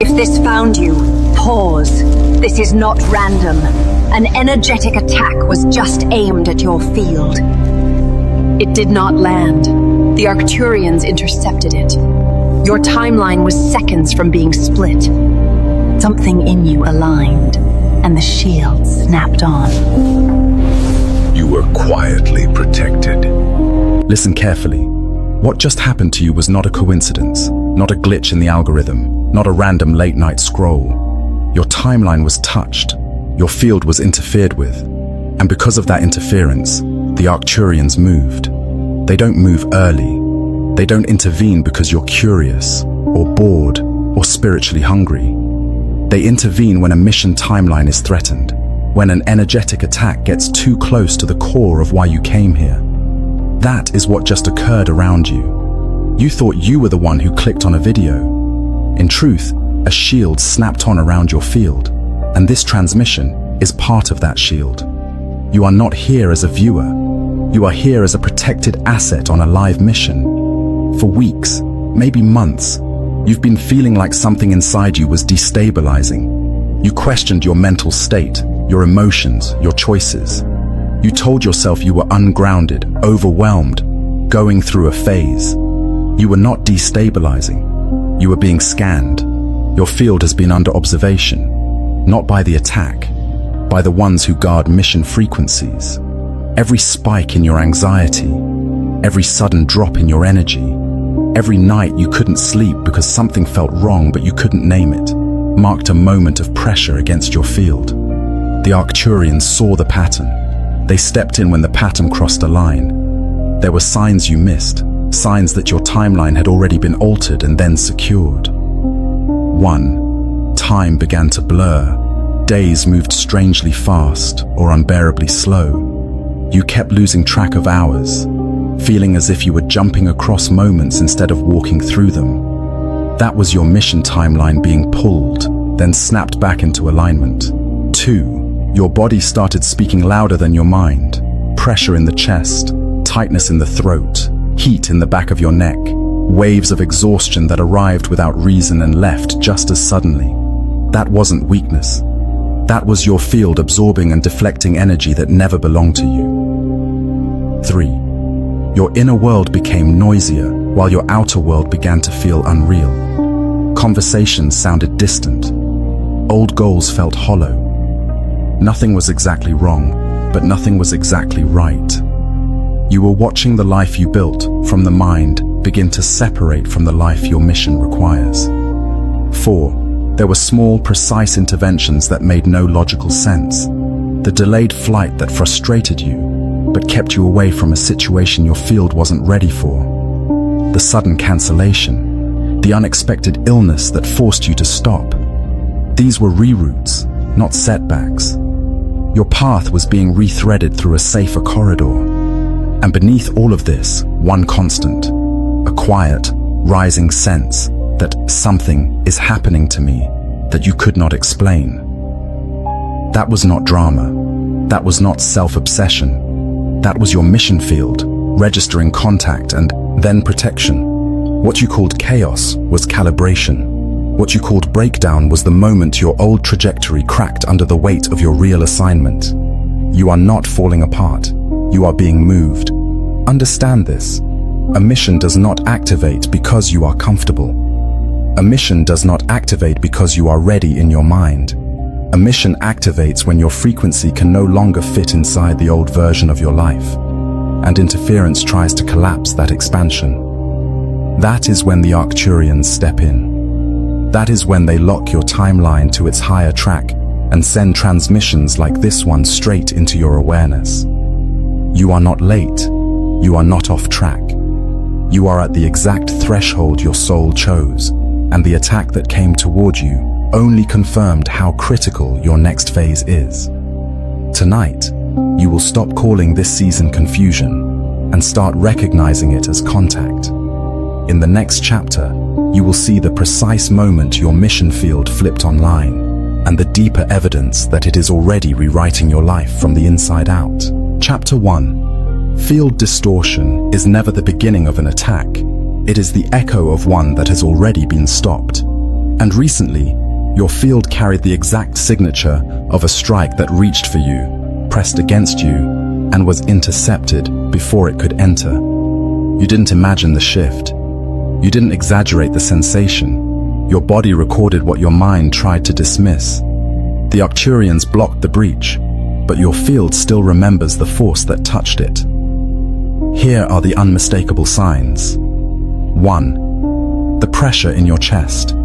If this found you, pause. This is not random. An energetic attack was just aimed at your field. It did not land. The Arcturians intercepted it. Your timeline was seconds from being split. Something in you aligned, and the shield snapped on. You were quietly protected. Listen carefully. What just happened to you was not a coincidence, not a glitch in the algorithm, not a random late-night scroll. Your timeline was touched. Your field was interfered with. And because of that interference, the Arcturians moved. They don't move early. They don't intervene because you're curious, or bored, or spiritually hungry. They intervene when a mission timeline is threatened, when an energetic attack gets too close to the core of why you came here. That is what just occurred around you. You thought you were the one who clicked on a video. In truth, a shield snapped on around your field, and this transmission is part of that shield. You are not here as a viewer. You are here as a protected asset on a live mission. For weeks, maybe months, you've been feeling like something inside you was destabilizing. You questioned your mental state, your emotions, your choices. You told yourself you were ungrounded, overwhelmed, going through a phase. You were not destabilizing. You were being scanned. Your field has been under observation, not by the attack, by the ones who guard mission frequencies. Every spike in your anxiety, every sudden drop in your energy, every night you couldn't sleep because something felt wrong but you couldn't name it, marked a moment of pressure against your field. The Arcturians saw the pattern. They stepped in when the pattern crossed a line. There were signs you missed, signs that your timeline had already been altered and then secured. 1. Time began to blur. Days moved strangely fast or unbearably slow. You kept losing track of hours, feeling as if you were jumping across moments instead of walking through them. That was your mission timeline being pulled, then snapped back into alignment. 2. Your body started speaking louder than your mind. Pressure in the chest, tightness in the throat, heat in the back of your neck, waves of exhaustion that arrived without reason and left just as suddenly. That wasn't weakness. That was your field absorbing and deflecting energy that never belonged to you. 3. Your inner world became noisier while your outer world began to feel unreal. Conversations sounded distant. Old goals felt hollow. Nothing was exactly wrong, but nothing was exactly right. You were watching the life you built from the mind begin to separate from the life your mission requires. 4. There were small, precise interventions that made no logical sense. The delayed flight that frustrated you, but kept you away from a situation your field wasn't ready for. The sudden cancellation, the unexpected illness that forced you to stop. These were reroutes, not setbacks. Your path was being rethreaded through a safer corridor. And beneath all of this, one constant, a quiet, rising sense that something is happening to me that you could not explain. That was not drama. That was not self-obsession. That was your mission field, registering contact and then protection. What you called chaos was calibration. What you called breakdown was the moment your old trajectory cracked under the weight of your real assignment. You are not falling apart. You are being moved. Understand this. A mission does not activate because you are comfortable. A mission does not activate because you are ready in your mind. A mission activates when your frequency can no longer fit inside the old version of your life, and interference tries to collapse that expansion. That is when the Arcturians step in. That is when they lock your timeline to its higher track and send transmissions like this one straight into your awareness. You are not late. You are not off track. You are at the exact threshold your soul chose, and the attack that came toward you only confirmed how critical your next phase is. Tonight, you will stop calling this season confusion and start recognizing it as contact. In the next chapter, you will see the precise moment your mission field flipped online and the deeper evidence that it is already rewriting your life from the inside out. Chapter 1. Field distortion is never the beginning of an attack. It is the echo of one that has already been stopped. And recently, your field carried the exact signature of a strike that reached for you, pressed against you, and was intercepted before it could enter. You didn't imagine the shift. You didn't exaggerate the sensation. Your body recorded what your mind tried to dismiss. The Arcturians blocked the breach, but your field still remembers the force that touched it. Here are the unmistakable signs. 1. The pressure in your chest.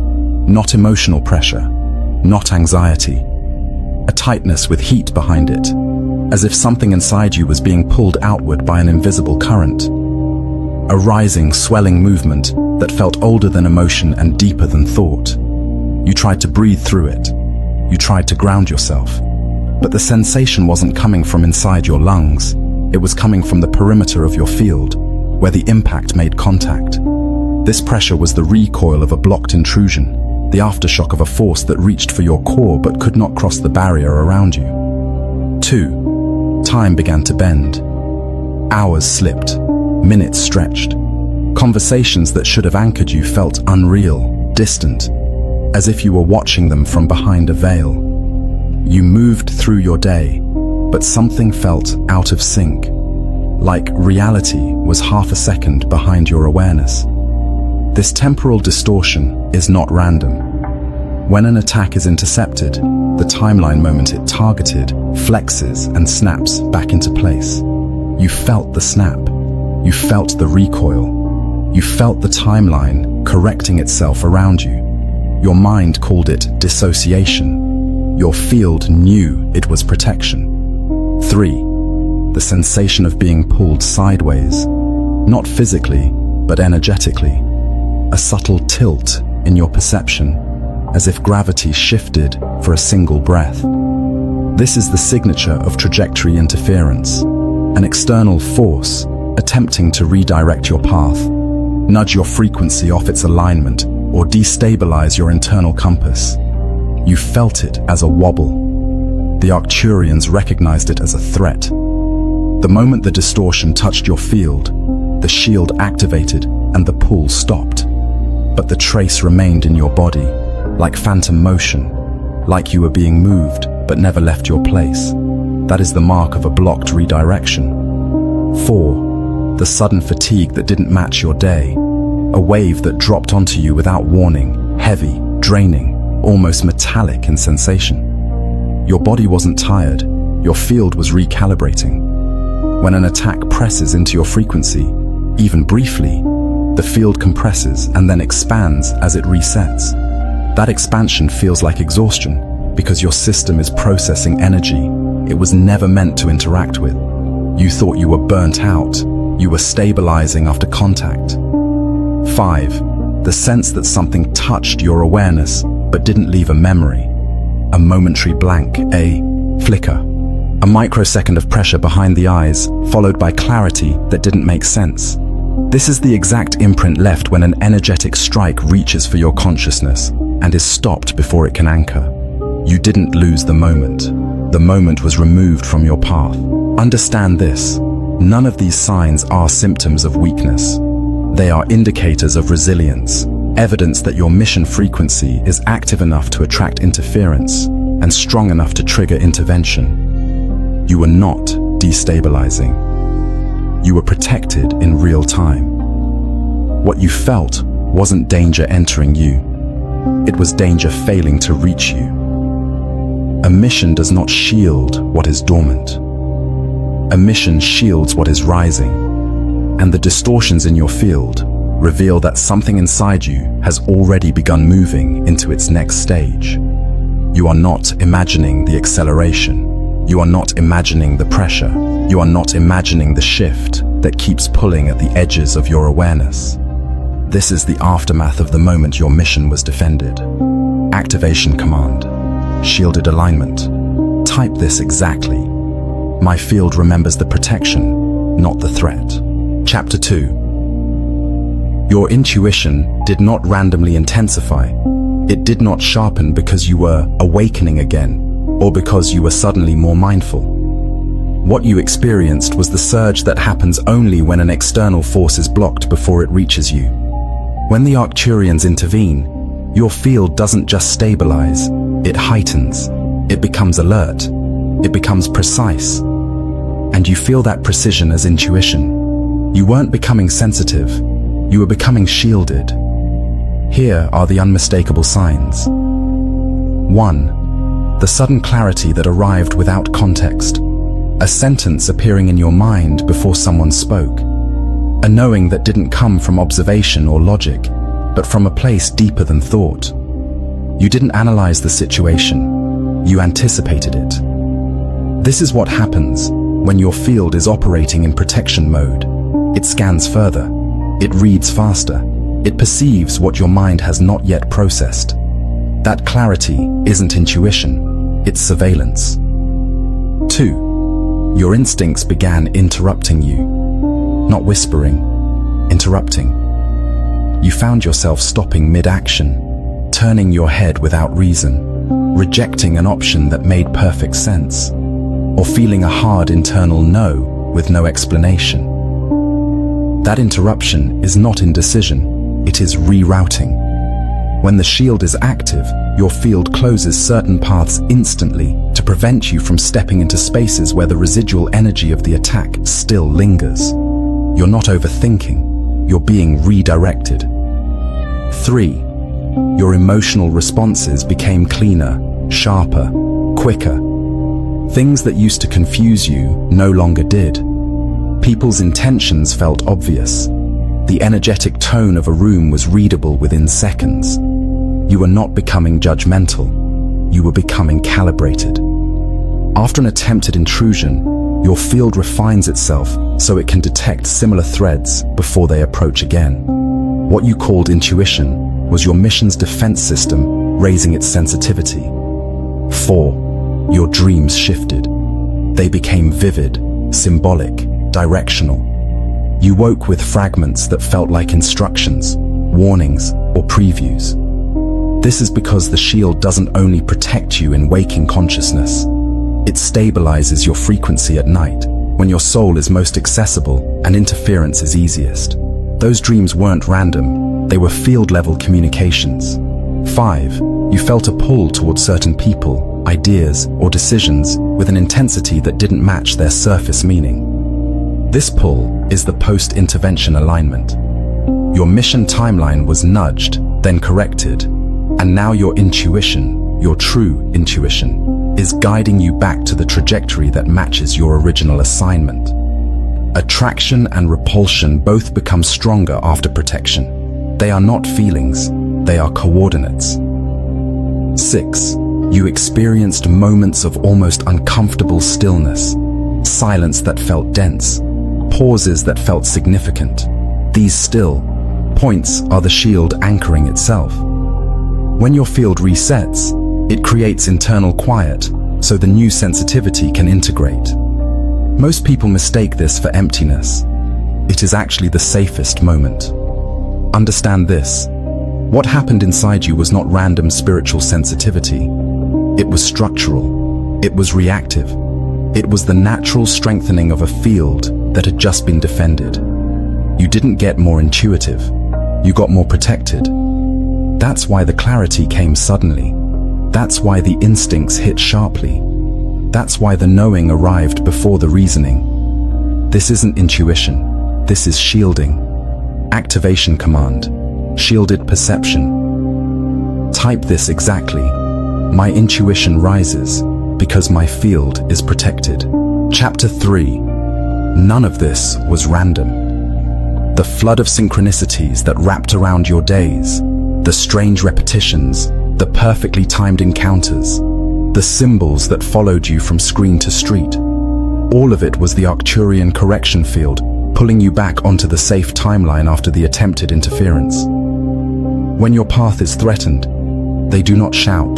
Not emotional pressure, not anxiety. A tightness with heat behind it, as if something inside you was being pulled outward by an invisible current. A rising, swelling movement that felt older than emotion and deeper than thought. You tried to breathe through it. You tried to ground yourself. But the sensation wasn't coming from inside your lungs. It was coming from the perimeter of your field, where the impact made contact. This pressure was the recoil of a blocked intrusion, the aftershock of a force that reached for your core but could not cross the barrier around you. 2. Time began to bend. Hours slipped. Minutes stretched. Conversations that should have anchored you felt unreal, distant, as if you were watching them from behind a veil. You moved through your day, but something felt out of sync, like reality was half a second behind your awareness. This temporal distortion is not random. When an attack is intercepted, the timeline moment it targeted flexes and snaps back into place. You felt the snap. You felt the recoil. You felt the timeline correcting itself around you. Your mind called it dissociation. Your field knew it was protection. 3. The sensation of being pulled sideways. Not physically, but energetically. A subtle tilt in your perception, as if gravity shifted for a single breath. This is the signature of trajectory interference, an external force attempting to redirect your path, nudge your frequency off its alignment, or destabilize your internal compass. You felt it as a wobble. The Arcturians recognized it as a threat. The moment the distortion touched your field, the shield activated and the pull stopped. But the trace remained in your body, like phantom motion, like you were being moved but never left your place. That is the mark of a blocked redirection. 4. The sudden fatigue that didn't match your day. A wave that dropped onto you without warning, heavy, draining, almost metallic in sensation. Your body wasn't tired, your field was recalibrating. When an attack presses into your frequency, even briefly, the field compresses and then expands as it resets. That expansion feels like exhaustion because your system is processing energy it was never meant to interact with. You thought you were burnt out. You were stabilizing after contact. 5. The sense that something touched your awareness but didn't leave a memory. A momentary blank, a flicker. A microsecond of pressure behind the eyes, followed by clarity that didn't make sense. This is the exact imprint left when an energetic strike reaches for your consciousness and is stopped before it can anchor. You didn't lose the moment. The moment was removed from your path. Understand this. None of these signs are symptoms of weakness. They are indicators of resilience, evidence that your mission frequency is active enough to attract interference and strong enough to trigger intervention. You were not destabilizing. You were protected in real time. What you felt wasn't danger entering you. It was danger failing to reach you. A mission does not shield what is dormant. A mission shields what is rising. And the distortions in your field reveal that something inside you has already begun moving into its next stage. You are not imagining the acceleration. You are not imagining the pressure. You are not imagining the shift that keeps pulling at the edges of your awareness. This is the aftermath of the moment your mission was defended. Activation command. Shielded alignment. Type this exactly. My field remembers the protection, not the threat. Chapter 2. Your intuition did not randomly intensify. It did not sharpen because you were awakening again, or because you were suddenly more mindful. What you experienced was the surge that happens only when an external force is blocked before it reaches you. When the Arcturians intervene, Your field doesn't just stabilize, it heightens. It becomes alert. It becomes precise. And you feel that precision as intuition. You weren't becoming sensitive. You were becoming shielded. Here are the unmistakable signs. 1. The sudden clarity that arrived without context. A sentence appearing in your mind before someone spoke. A knowing that didn't come from observation or logic, but from a place deeper than thought. You didn't analyze the situation. You anticipated it. This is what happens when your field is operating in protection mode. It scans further. It reads faster. It perceives what your mind has not yet processed. That clarity isn't intuition, it's surveillance. 2. Your instincts began interrupting you. Not whispering, interrupting. You found yourself stopping mid-action, turning your head without reason, rejecting an option that made perfect sense, or feeling a hard internal no with no explanation. That interruption is not indecision, it is rerouting. When the shield is active, your field closes certain paths instantly to prevent you from stepping into spaces where the residual energy of the attack still lingers. You're not overthinking, you're being redirected. 3. Your emotional responses became cleaner, sharper, quicker. Things that used to confuse you no longer did. People's intentions felt obvious. The energetic tone of a room was readable within seconds. You were not becoming judgmental. You were becoming calibrated. After an attempted intrusion, your field refines itself so it can detect similar threads before they approach again. What you called intuition was your mission's defense system raising its sensitivity. 4. Your dreams shifted. They became vivid, symbolic, directional. You woke with fragments that felt like instructions, warnings, or previews. This is because the shield doesn't only protect you in waking consciousness. It stabilizes your frequency at night, when your soul is most accessible and interference is easiest. Those dreams weren't random, they were field-level communications. 5. You felt a pull towards certain people, ideas, or decisions with an intensity that didn't match their surface meaning. This pull is the post-intervention alignment. Your mission timeline was nudged, then corrected, and now your intuition, your true intuition, is guiding you back to the trajectory that matches your original assignment. Attraction and repulsion both become stronger after protection. They are not feelings, they are coordinates. 6. You experienced moments of almost uncomfortable stillness, silence that felt dense, pauses that felt significant. These still points are the shield anchoring itself. When your field resets, it creates internal quiet, so the new sensitivity can integrate. Most people mistake this for emptiness. It is actually the safest moment. Understand this. What happened inside you was not random spiritual sensitivity. It was structural. It was reactive. It was the natural strengthening of a field that had just been defended. You didn't get more intuitive. You got more protected. That's why the clarity came suddenly. That's why the instincts hit sharply. That's why the knowing arrived before the reasoning. This isn't intuition. This is shielding. Activation command. Shielded perception. Type this exactly. My intuition rises because my field is protected. Chapter 3. None of this was random. The flood of synchronicities that wrapped around your days, the strange repetitions, the perfectly timed encounters, the symbols that followed you from screen to street. All of it was the Arcturian correction field, pulling you back onto the safe timeline after the attempted interference. When your path is threatened, they do not shout.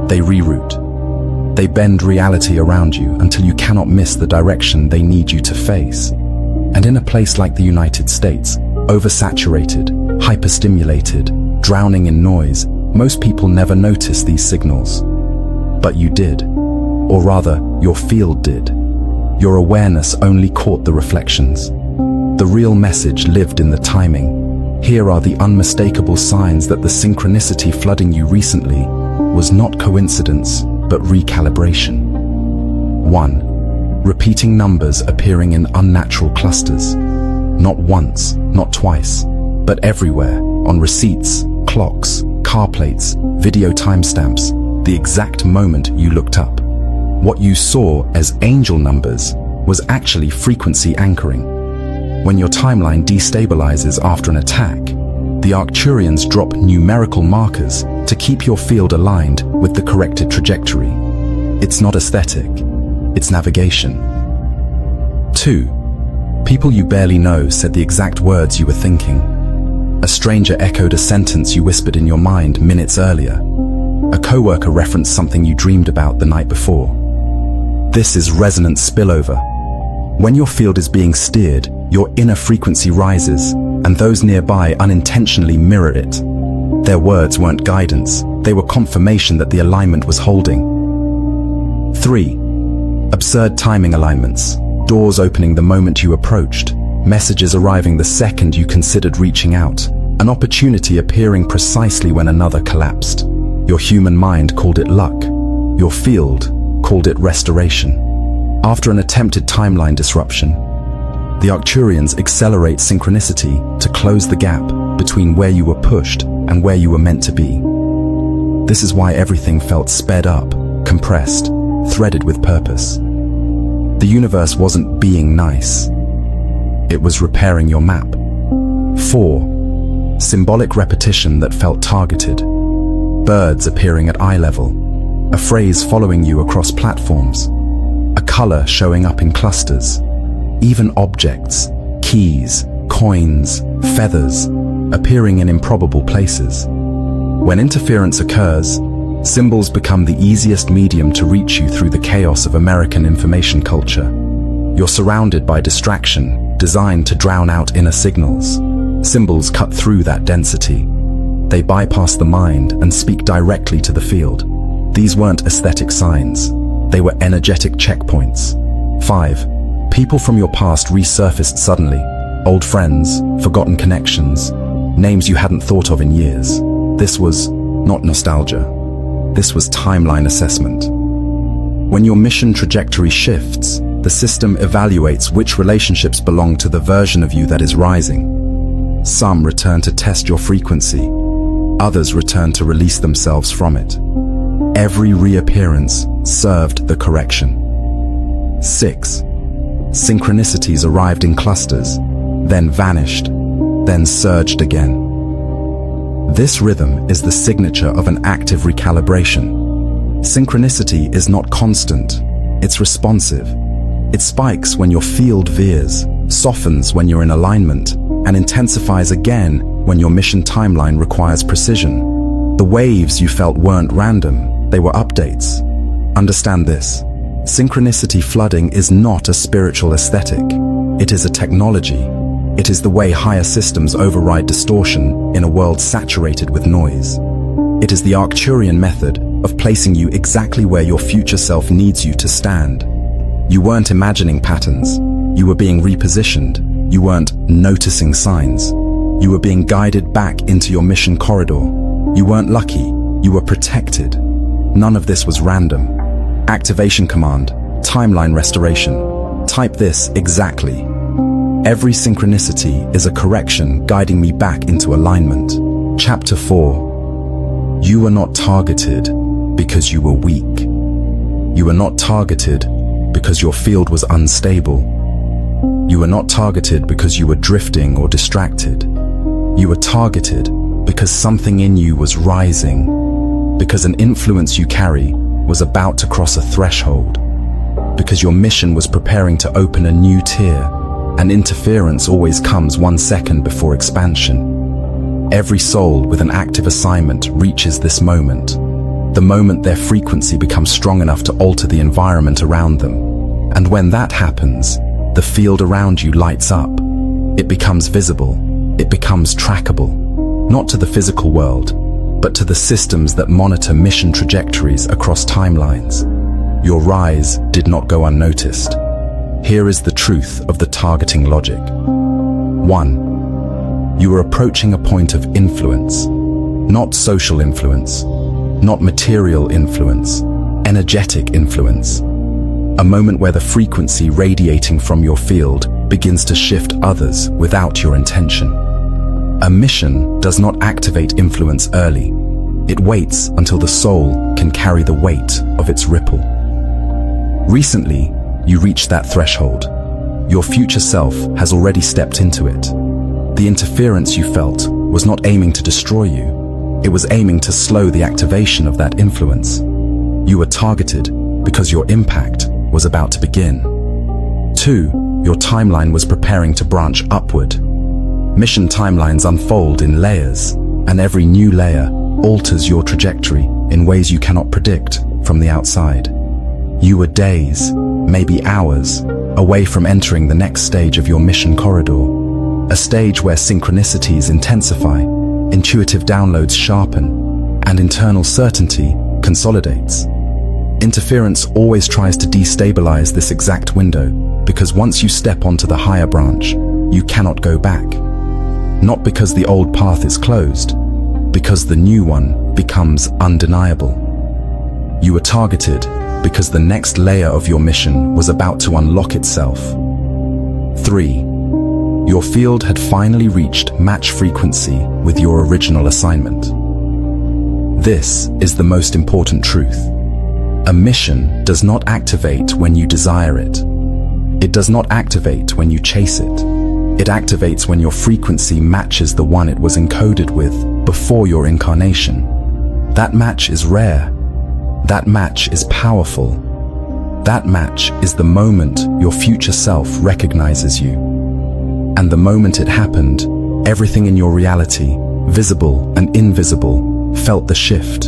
They reroute. They bend reality around you until you cannot miss the direction they need you to face. And in a place like the United States, oversaturated, hyperstimulated, drowning in noise, most people never notice these signals. But you did. Or rather, your field did. Your awareness only caught the reflections. The real message lived in the timing. Here are the unmistakable signs that the synchronicity flooding you recently was not coincidence, but recalibration. 1. Repeating numbers appearing in unnatural clusters. Not once, not twice, but everywhere, on receipts, clocks, car plates, video timestamps, the exact moment you looked up. What you saw as angel numbers was actually frequency anchoring. When your timeline destabilizes after an attack, the Arcturians drop numerical markers to keep your field aligned with the corrected trajectory. It's not aesthetic, it's navigation. 2. People you barely know said the exact words you were thinking. A stranger echoed a sentence you whispered in your mind minutes earlier. A coworker referenced something you dreamed about the night before. This is resonant spillover. When your field is being steered, your inner frequency rises, and those nearby unintentionally mirror it. Their words weren't guidance, they were confirmation that the alignment was holding. 3. Absurd timing alignments. Doors opening the moment you approached, messages arriving the second you considered reaching out, an opportunity appearing precisely when another collapsed. Your human mind called it luck. Your field called it restoration. After an attempted timeline disruption, the Arcturians accelerate synchronicity to close the gap between where you were pushed and where you were meant to be. This is why everything felt sped up, compressed, threaded with purpose. The universe wasn't being nice. It was repairing your map. 4. Symbolic repetition that felt targeted. Birds appearing at eye level. A phrase following you across platforms. A color showing up in clusters. Even objects, keys, coins, feathers, appearing in improbable places. When interference occurs, symbols become the easiest medium to reach you through the chaos of American information culture. You're surrounded by distraction, designed to drown out inner signals. Symbols cut through that density. They bypass the mind and speak directly to the field. These weren't aesthetic signs. They were energetic checkpoints. 5. People from your past resurfaced suddenly. Old friends, forgotten connections, names you hadn't thought of in years. This was not nostalgia. This was timeline assessment. When your mission trajectory shifts, the system evaluates which relationships belong to the version of you that is rising. Some return to test your frequency. Others return to release themselves from it. Every reappearance served the correction. 6. Synchronicities arrived in clusters, then vanished, then surged again. This rhythm is the signature of an active recalibration. Synchronicity is not constant, it's responsive. It spikes when your field veers, softens when you're in alignment, and intensifies again when your mission timeline requires precision. The waves you felt weren't random, they were updates. Understand this. Synchronicity flooding is not a spiritual aesthetic. It is a technology. It is the way higher systems override distortion in a world saturated with noise. It is the Arcturian method of placing you exactly where your future self needs you to stand. You weren't imagining patterns. You were being repositioned. You weren't noticing signs. You were being guided back into your mission corridor. You weren't lucky. You were protected. None of this was random. Activation command, timeline restoration. Type this exactly. Every synchronicity is a correction guiding me back into alignment. Chapter 4. You were not targeted because you were weak. You were not targeted because your field was unstable. You were not targeted because you were drifting or distracted. You were targeted because something in you was rising, because an influence you carry was about to cross a threshold, because your mission was preparing to open a new tier, and interference always comes 1 second before expansion. Every soul with an active assignment reaches this moment, the moment their frequency becomes strong enough to alter the environment around them. And when that happens, the field around you lights up. It becomes visible. It becomes trackable, not to the physical world, but to the systems that monitor mission trajectories across timelines. Your rise did not go unnoticed. Here is the truth of the targeting logic. 1. You were approaching a point of influence. Not social influence, not material influence, energetic influence. A moment where the frequency radiating from your field begins to shift others without your intention. A mission does not activate influence early. It waits until the soul can carry the weight of its ripple. Recently, you reached that threshold. Your future self has already stepped into it. The interference you felt was not aiming to destroy you. It was aiming to slow the activation of that influence. You were targeted because your impact was about to begin. 2. Your timeline was preparing to branch upward. Mission timelines unfold in layers, and every new layer alters your trajectory in ways you cannot predict from the outside. You were days, maybe hours, away from entering the next stage of your mission corridor, a stage where synchronicities intensify, intuitive downloads sharpen, and internal certainty consolidates. Interference always tries to destabilize this exact window, because once you step onto the higher branch, you cannot go back. Not because the old path is closed, because the new one becomes undeniable. You were targeted because the next layer of your mission was about to unlock itself. 3. Your field had finally reached match frequency with your original assignment. This is the most important truth. A mission does not activate when you desire it. It does not activate when you chase it. It activates when your frequency matches the one it was encoded with before your incarnation. That match is rare. That match is powerful. That match is the moment your future self recognizes you. And the moment it happened, everything in your reality, visible and invisible, felt the shift.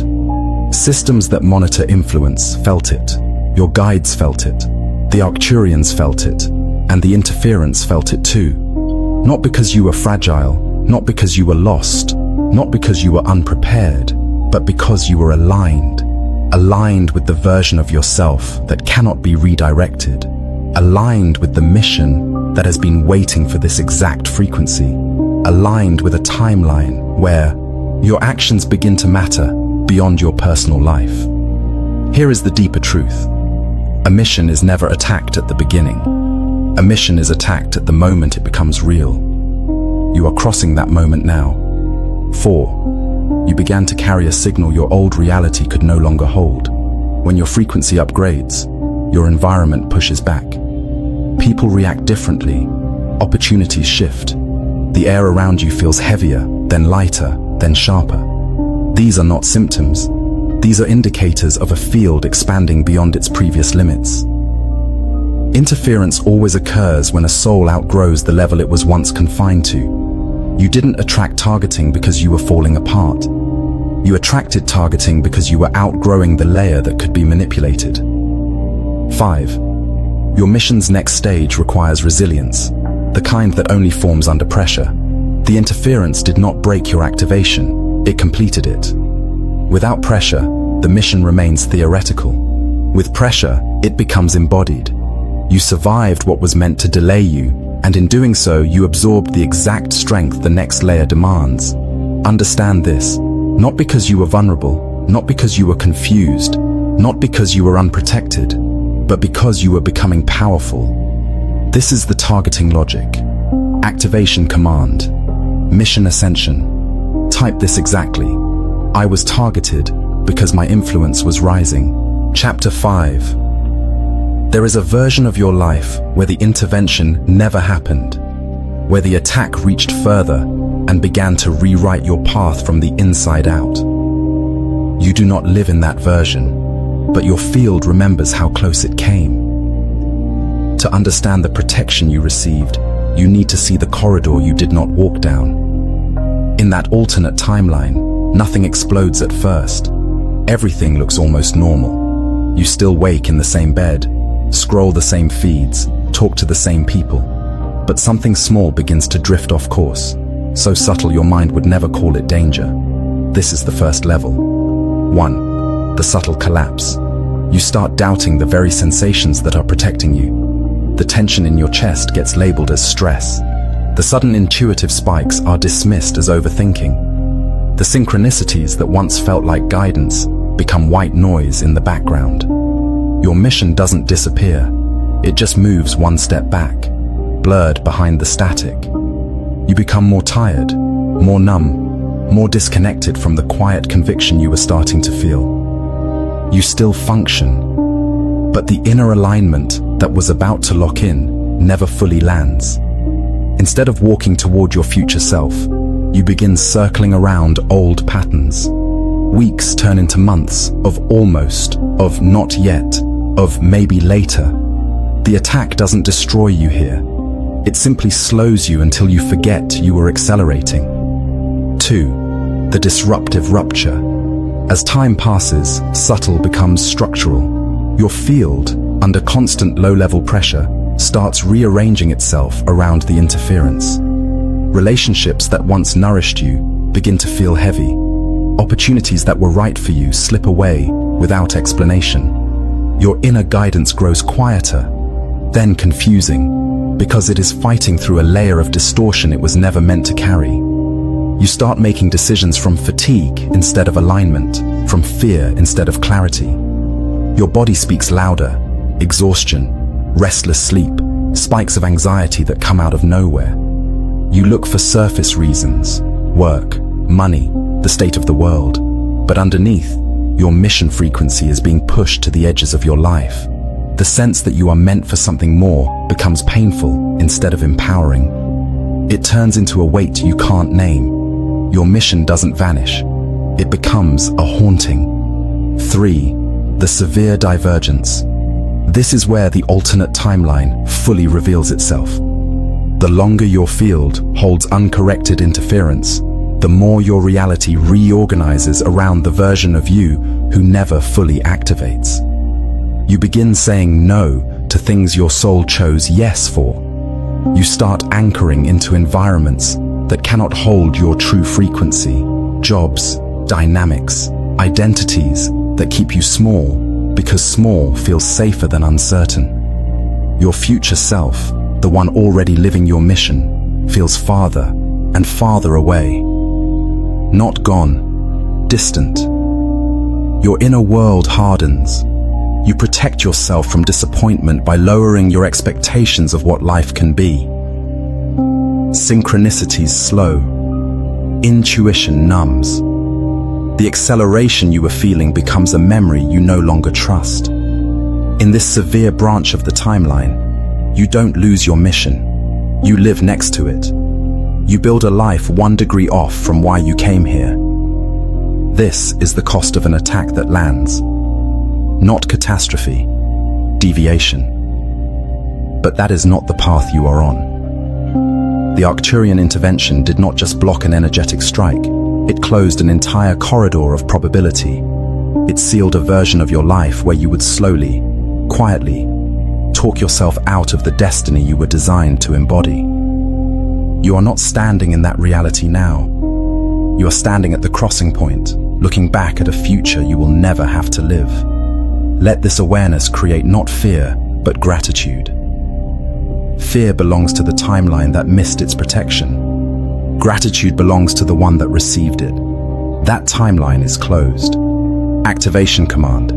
Systems that monitor influence felt it. Your guides felt it. The Arcturians felt it. And the interference felt it too. Not because you were fragile, not because you were lost, not because you were unprepared, but because you were aligned. Aligned with the version of yourself that cannot be redirected. Aligned with the mission that has been waiting for this exact frequency. Aligned with a timeline where your actions begin to matter beyond your personal life. Here is the deeper truth. A mission is never attacked at the beginning. A mission is attacked at the moment it becomes real. You are crossing that moment now. 4. You began to carry a signal your old reality could no longer hold. When your frequency upgrades, your environment pushes back. People react differently. Opportunities shift. The air around you feels heavier, then lighter, then sharper. These are not symptoms. These are indicators of a field expanding beyond its previous limits. Interference always occurs when a soul outgrows the level it was once confined to. You didn't attract targeting because you were falling apart. You attracted targeting because you were outgrowing the layer that could be manipulated. 5. Your mission's next stage requires resilience, the kind that only forms under pressure. The interference did not break your activation, it completed it. Without pressure, the mission remains theoretical. With pressure, it becomes embodied. You survived what was meant to delay you, and in doing so, you absorbed the exact strength the next layer demands. Understand this, not because you were vulnerable, not because you were confused, not because you were unprotected, but because you were becoming powerful. This is the targeting logic. Activation command. Mission ascension. Type this exactly. I was targeted because my influence was rising. Chapter 5. There is a version of your life where the intervention never happened, where the attack reached further and began to rewrite your path from the inside out. You do not live in that version, but your field remembers how close it came. To understand the protection you received, you need to see the corridor you did not walk down. In that alternate timeline, nothing explodes at first. Everything looks almost normal. You still wake in the same bed, scroll the same feeds, talk to the same people. But something small begins to drift off course, so subtle your mind would never call it danger. This is the first level. 1. The subtle collapse. You start doubting the very sensations that are protecting you. The tension in your chest gets labeled as stress. The sudden intuitive spikes are dismissed as overthinking. The synchronicities that once felt like guidance become white noise in the background. Your mission doesn't disappear, it just moves one step back, blurred behind the static. You become more tired, more numb, more disconnected from the quiet conviction you were starting to feel. You still function, but the inner alignment that was about to lock in never fully lands. Instead of walking toward your future self, you begin circling around old patterns. Weeks turn into months of almost, of not yet, of maybe later. The attack doesn't destroy you here. It simply slows you until you forget you were accelerating. 2. The disruptive rupture. As time passes, subtle becomes structural. Your field, under constant low-level pressure, starts rearranging itself around the interference. Relationships that once nourished you begin to feel heavy. Opportunities that were right for you slip away without explanation. Your inner guidance grows quieter, then confusing, because it is fighting through a layer of distortion it was never meant to carry. You start making decisions from fatigue instead of alignment, from fear instead of clarity. Your body speaks louder: exhaustion, restless sleep, spikes of anxiety that come out of nowhere. You look for surface reasons: work, money, the state of the world. But underneath, your mission frequency is being pushed to the edges of your life. The sense that you are meant for something more becomes painful instead of empowering. It turns into a weight you can't name. Your mission doesn't vanish. It becomes a haunting. 3. The severe divergence. This is where the alternate timeline fully reveals itself. The longer your field holds uncorrected interference, the more your reality reorganizes around the version of you who never fully activates. You begin saying no to things your soul chose yes for. You start anchoring into environments that cannot hold your true frequency. Jobs, dynamics, identities that keep you small because small feels safer than uncertain. Your future self, the one already living your mission, feels farther and farther away. Not gone, distant. Your inner world hardens. You protect yourself from disappointment by lowering your expectations of what life can be. Synchronicities slow. Intuition numbs. The acceleration you were feeling becomes a memory you no longer trust. In this severe branch of the timeline, you don't lose your mission. You live next to it. You build a life 1 degree off from why you came here. This is the cost of an attack that lands. Not catastrophe, deviation. But that is not the path you are on. The Arcturian intervention did not just block an energetic strike. It closed an entire corridor of probability. It sealed a version of your life where you would slowly, quietly, talk yourself out of the destiny you were designed to embody. You are not standing in that reality now. You are standing at the crossing point, looking back at a future you will never have to live. Let this awareness create not fear, but gratitude. Fear belongs to the timeline that missed its protection. Gratitude belongs to the one that received it. That timeline is closed. Activation command.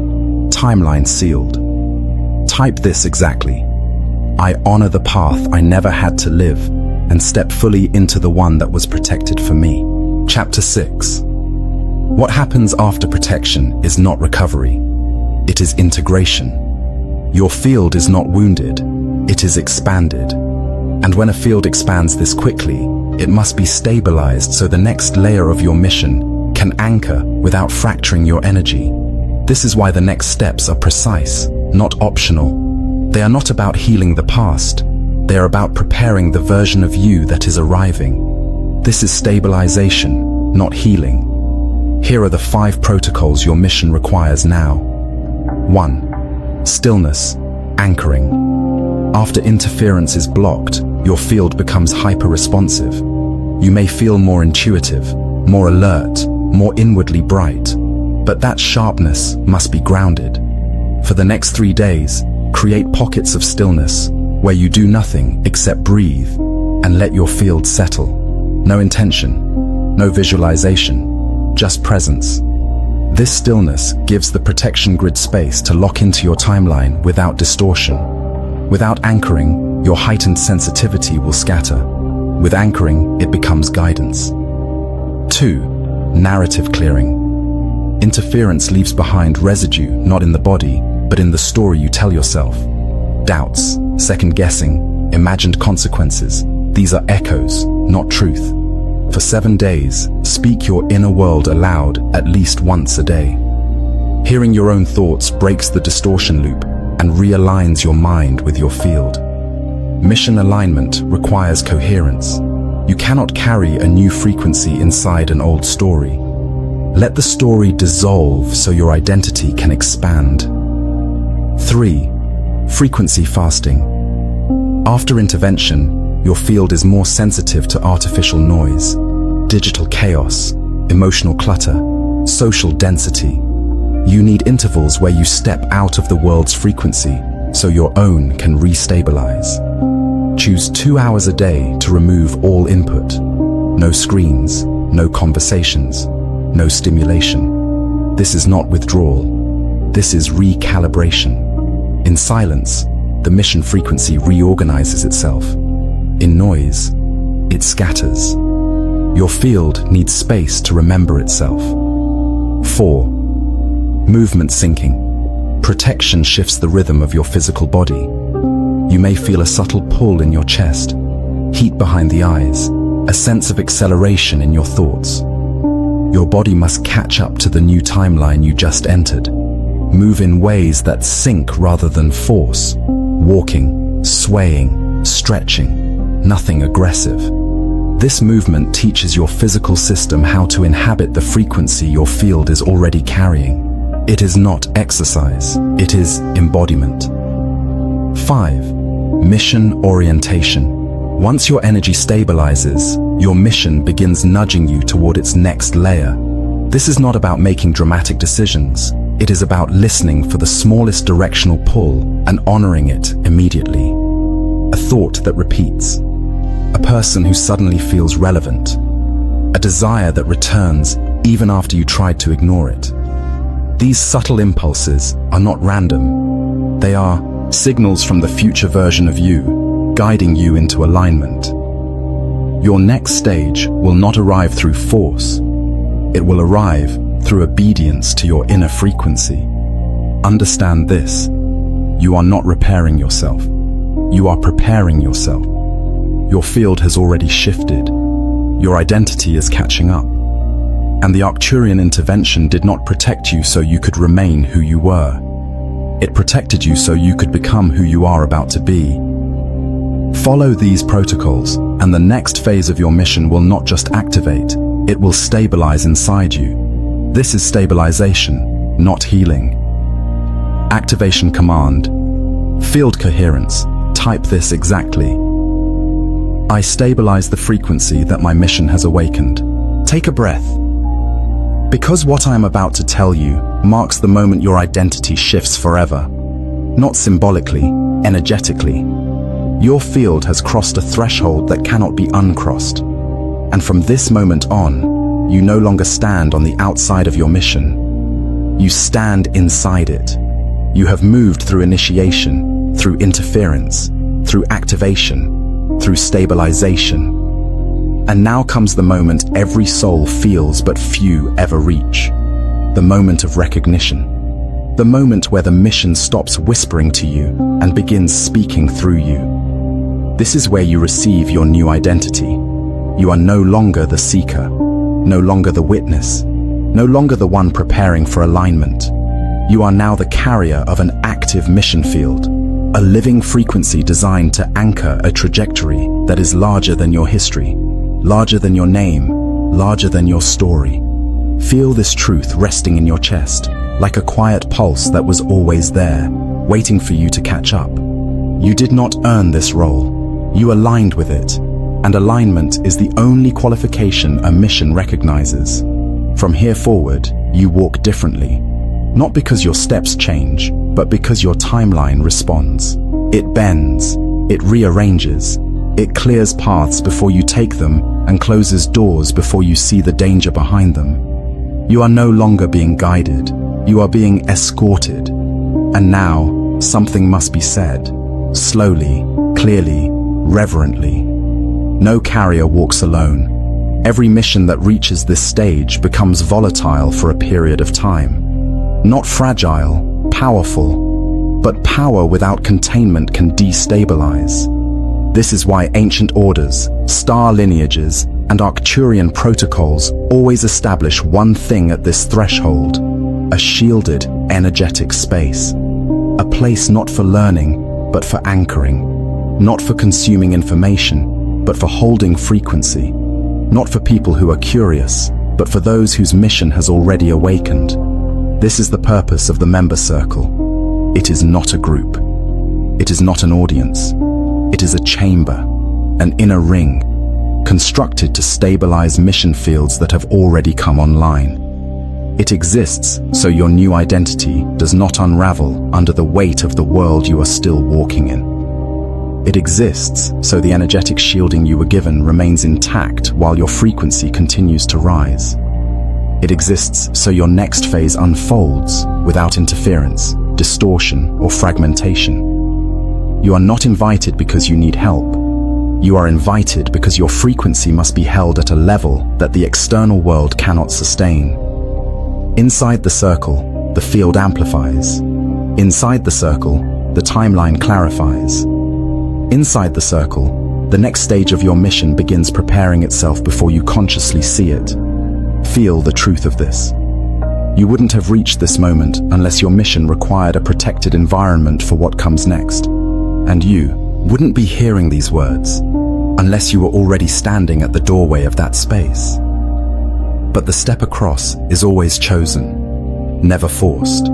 Timeline sealed. Type this exactly. I honor the path I never had to live and step fully into the one that was protected for me. Chapter 6. What happens after protection is not recovery. It is integration. Your field is not wounded. It is expanded. And when a field expands this quickly, it must be stabilized so the next layer of your mission can anchor without fracturing your energy. This is why the next steps are precise, not optional. They are not about healing the past. They are about preparing the version of you that is arriving. This is stabilization, not healing. Here are the 5 protocols your mission requires now. 1. Stillness, anchoring. After interference is blocked, your field becomes hyper-responsive. You may feel more intuitive, more alert, more inwardly bright, but that sharpness must be grounded. For the next 3 days, create pockets of stillness where you do nothing except breathe and let your field settle. No intention, no visualization, just presence. This stillness gives the protection grid space to lock into your timeline without distortion. Without anchoring, your heightened sensitivity will scatter. With anchoring, it becomes guidance. 2. Narrative clearing. Interference leaves behind residue, not in the body, but in the story you tell yourself. Doubts, second-guessing, imagined consequences. These are echoes, not truth. For 7 days, speak your inner world aloud at least once a day. Hearing your own thoughts breaks the distortion loop and realigns your mind with your field. Mission alignment requires coherence. You cannot carry a new frequency inside an old story. Let the story dissolve so your identity can expand. 3. Frequency fasting. After intervention, your field is more sensitive to artificial noise, digital chaos, emotional clutter, social density. You need intervals where you step out of the world's frequency so your own can restabilize. Choose 2 hours a day to remove all input. No screens, no conversations, no stimulation. This is not withdrawal. This is recalibration. In silence, the mission frequency reorganizes itself. In noise, it scatters. Your field needs space to remember itself. 4. Movement syncing. Protection shifts the rhythm of your physical body. You may feel a subtle pull in your chest, heat behind the eyes, a sense of acceleration in your thoughts. Your body must catch up to the new timeline you just entered. Move in ways that sync rather than force. Walking, swaying, stretching, nothing aggressive. This movement teaches your physical system how to inhabit the frequency your field is already carrying. It is not exercise, it is embodiment. 5. Mission orientation. Once your energy stabilizes, your mission begins nudging you toward its next layer. This is not about making dramatic decisions. It is about listening for the smallest directional pull and honoring it immediately. A thought that repeats. A person who suddenly feels relevant. A desire that returns even after you tried to ignore it. These subtle impulses are not random. They are signals from the future version of you, guiding you into alignment. Your next stage will not arrive through force. It will arrive through obedience to your inner frequency. Understand this. You are not repairing yourself. You are preparing yourself. Your field has already shifted. Your identity is catching up. And the Arcturian intervention did not protect you so you could remain who you were. It protected you so you could become who you are about to be. Follow these protocols, and the next phase of your mission will not just activate, it will stabilize inside you. This is stabilization, not healing. Activation command. Field coherence. Type this exactly. I stabilize the frequency that my mission has awakened. Take a breath. Because what I am about to tell you marks the moment your identity shifts forever. Not symbolically, energetically. Your field has crossed a threshold that cannot be uncrossed. And from this moment on, you no longer stand on the outside of your mission. You stand inside it. You have moved through initiation, through interference, through activation, through stabilization. And now comes the moment every soul feels but few ever reach. The moment of recognition. The moment where the mission stops whispering to you and begins speaking through you. This is where you receive your new identity. You are no longer the seeker, no longer the witness, no longer the one preparing for alignment. You are now the carrier of an active mission field, a living frequency designed to anchor a trajectory that is larger than your history. Larger than your name, larger than your story. Feel this truth resting in your chest, like a quiet pulse that was always there, waiting for you to catch up. You did not earn this role. You aligned with it, and alignment is the only qualification a mission recognizes. From here forward, you walk differently, not because your steps change, but because your timeline responds. It bends, it rearranges, It clears paths before you take them and closes doors before you see the danger behind them. You are no longer being guided. You are being escorted. And now, something must be said. Slowly, clearly, reverently. No carrier walks alone. Every mission that reaches this stage becomes volatile for a period of time. Not fragile, powerful, but power without containment can destabilize. This is why ancient orders, star lineages, and Arcturian protocols always establish one thing at this threshold: a shielded, energetic space. A place not for learning, but for anchoring. Not for consuming information, but for holding frequency. Not for people who are curious, but for those whose mission has already awakened. This is the purpose of the member circle. It is not a group. It is not an audience. It is a chamber, an inner ring, constructed to stabilize mission fields that have already come online. It exists so your new identity does not unravel under the weight of the world you are still walking in. It exists so the energetic shielding you were given remains intact while your frequency continues to rise. It exists so your next phase unfolds without interference, distortion, or fragmentation. You are not invited because you need help. You are invited because your frequency must be held at a level that the external world cannot sustain. Inside the circle, the field amplifies. Inside the circle, the timeline clarifies. Inside the circle, the next stage of your mission begins preparing itself before you consciously see it. Feel the truth of this. You wouldn't have reached this moment unless your mission required a protected environment for what comes next. And you wouldn't be hearing these words unless you were already standing at the doorway of that space. But the step across is always chosen, never forced.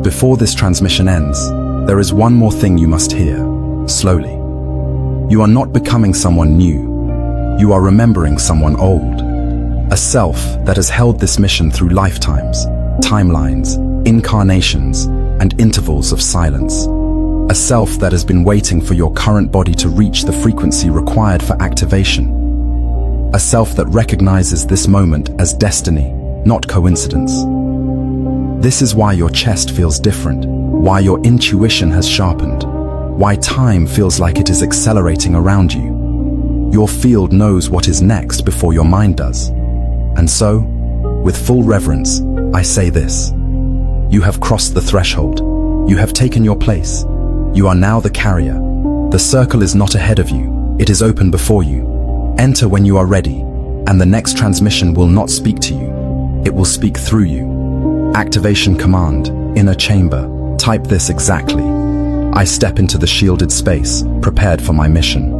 Before this transmission ends, there is one more thing you must hear, slowly. You are not becoming someone new. You are remembering someone old. A self that has held this mission through lifetimes, timelines, incarnations, and intervals of silence. A self that has been waiting for your current body to reach the frequency required for activation. A self that recognizes this moment as destiny, not coincidence. This is why your chest feels different, why your intuition has sharpened, why time feels like it is accelerating around you. Your field knows what is next before your mind does. And so, with full reverence, I say this. You have crossed the threshold. You have taken your place. You are now the carrier. The circle is not ahead of you. It is open before you. Enter when you are ready, and the next transmission will not speak to you. It will speak through you. Activation command, inner chamber. Type this exactly. I step into the shielded space, prepared for my mission.